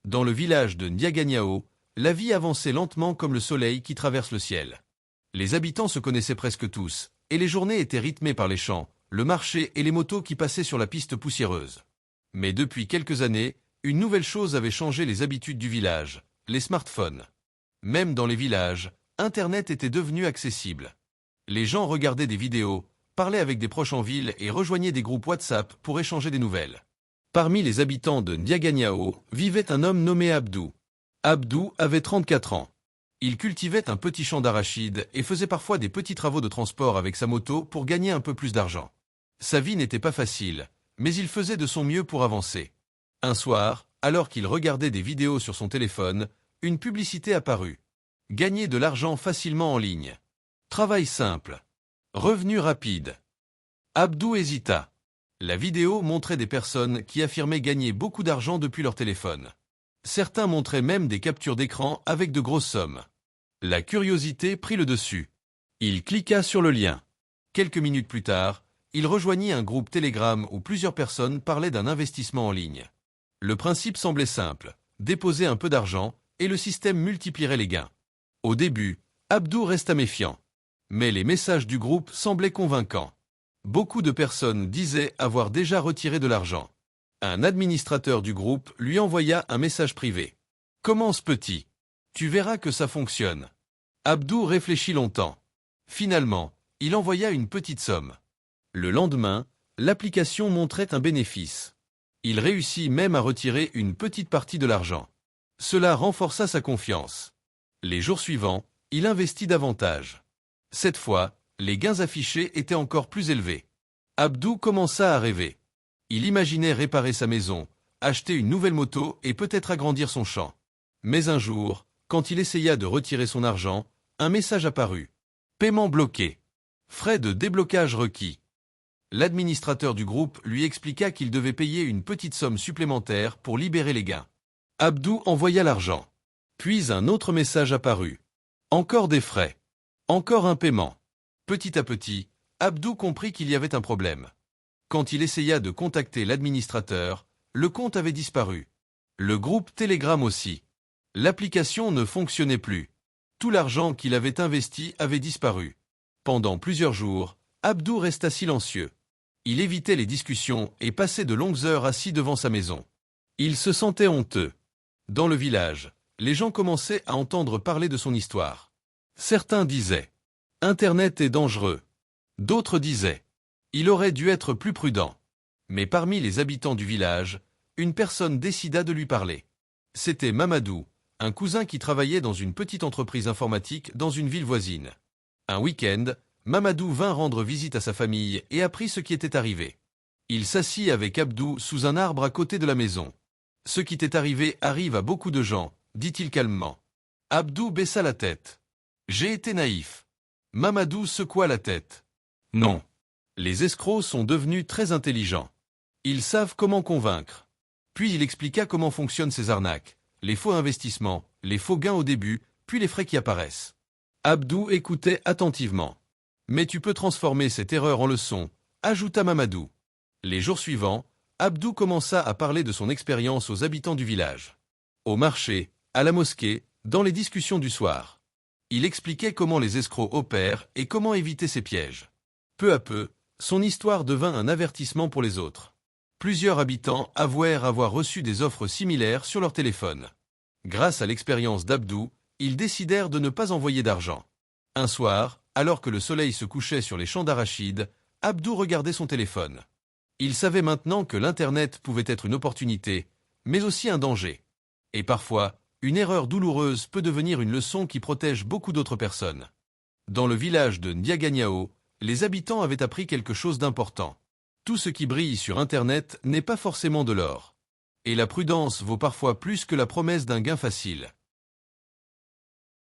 Dans le village de Ndiaganyao, la vie avançait lentement comme le soleil qui traverse le ciel. Les habitants se connaissaient presque tous, et les journées étaient rythmées par les champs, le marché et les motos qui passaient sur la piste poussiéreuse. Mais depuis quelques années, une nouvelle chose avait changé les habitudes du village, les smartphones. Même dans les villages, Internet était devenu accessible. Les gens regardaient des vidéos, parlaient avec des proches en ville et rejoignaient des groupes WhatsApp pour échanger des nouvelles. Parmi les habitants de Ndiaganyao vivait un homme nommé Abdou. Abdou avait 34 ans. Il cultivait un petit champ d'arachides et faisait parfois des petits travaux de transport avec sa moto pour gagner un peu plus d'argent. Sa vie n'était pas facile, mais il faisait de son mieux pour avancer. Un soir, alors qu'il regardait des vidéos sur son téléphone, une publicité apparut. Gagner de l'argent facilement en ligne. Travail simple. Revenu rapide. Abdou hésita. La vidéo montrait des personnes qui affirmaient gagner beaucoup d'argent depuis leur téléphone. Certains montraient même des captures d'écran avec de grosses sommes. La curiosité prit le dessus. Il cliqua sur le lien. Quelques minutes plus tard, il rejoignit un groupe Telegram où plusieurs personnes parlaient d'un investissement en ligne. Le principe semblait simple, déposer un peu d'argent et le système multiplierait les gains. Au début, Abdou resta méfiant. Mais les messages du groupe semblaient convaincants. Beaucoup de personnes disaient avoir déjà retiré de l'argent. Un administrateur du groupe lui envoya un message privé. « Commence petit. Tu verras que ça fonctionne. » Abdou réfléchit longtemps. Finalement, il envoya une petite somme. Le lendemain, l'application montrait un bénéfice. Il réussit même à retirer une petite partie de l'argent. Cela renforça sa confiance. Les jours suivants, il investit davantage. Cette fois, les gains affichés étaient encore plus élevés. Abdou commença à rêver. Il imaginait réparer sa maison, acheter une nouvelle moto et peut-être agrandir son champ. Mais un jour, quand il essaya de retirer son argent, un message apparut. Paiement bloqué. Frais de déblocage requis. L'administrateur du groupe lui expliqua qu'il devait payer une petite somme supplémentaire pour libérer les gains. Abdou envoya l'argent. Puis un autre message apparut. Encore des frais. Encore un paiement. Petit à petit, Abdou comprit qu'il y avait un problème. Quand il essaya de contacter l'administrateur, le compte avait disparu. Le groupe Telegram aussi. L'application ne fonctionnait plus. Tout l'argent qu'il avait investi avait disparu. Pendant plusieurs jours, Abdou resta silencieux. Il évitait les discussions et passait de longues heures assis devant sa maison. Il se sentait honteux. Dans le village, les gens commençaient à entendre parler de son histoire. Certains disaient « Internet est dangereux ». D'autres disaient « Il aurait dû être plus prudent ». Mais parmi les habitants du village, une personne décida de lui parler. C'était Mamadou, un cousin qui travaillait dans une petite entreprise informatique dans une ville voisine. Un week-end, Mamadou vint rendre visite à sa famille et apprit ce qui était arrivé. Il s'assit avec Abdou sous un arbre à côté de la maison. « Ce qui t'est arrivé arrive à beaucoup de gens », dit-il calmement. Abdou baissa la tête. « J'ai été naïf. » Mamadou secoua la tête. « Non. Les escrocs sont devenus très intelligents. Ils savent comment convaincre. » Puis il expliqua comment fonctionnent ces arnaques, les faux investissements, les faux gains au début, puis les frais qui apparaissent. Abdou écoutait attentivement. « Mais tu peux transformer cette erreur en leçon », ajouta Mamadou. Les jours suivants, Abdou commença à parler de son expérience aux habitants du village. Au marché, à la mosquée, dans les discussions du soir. Il expliquait comment les escrocs opèrent et comment éviter ces pièges. Peu à peu, son histoire devint un avertissement pour les autres. Plusieurs habitants avouèrent avoir reçu des offres similaires sur leur téléphone. Grâce à l'expérience d'Abdou, ils décidèrent de ne pas envoyer d'argent. Un soir, alors que le soleil se couchait sur les champs d'arachides, Abdou regardait son téléphone. Il savait maintenant que l'Internet pouvait être une opportunité, mais aussi un danger. Et parfois, une erreur douloureuse peut devenir une leçon qui protège beaucoup d'autres personnes. Dans le village de Ndiaganyao, les habitants avaient appris quelque chose d'important. Tout ce qui brille sur Internet n'est pas forcément de l'or. Et la prudence vaut parfois plus que la promesse d'un gain facile.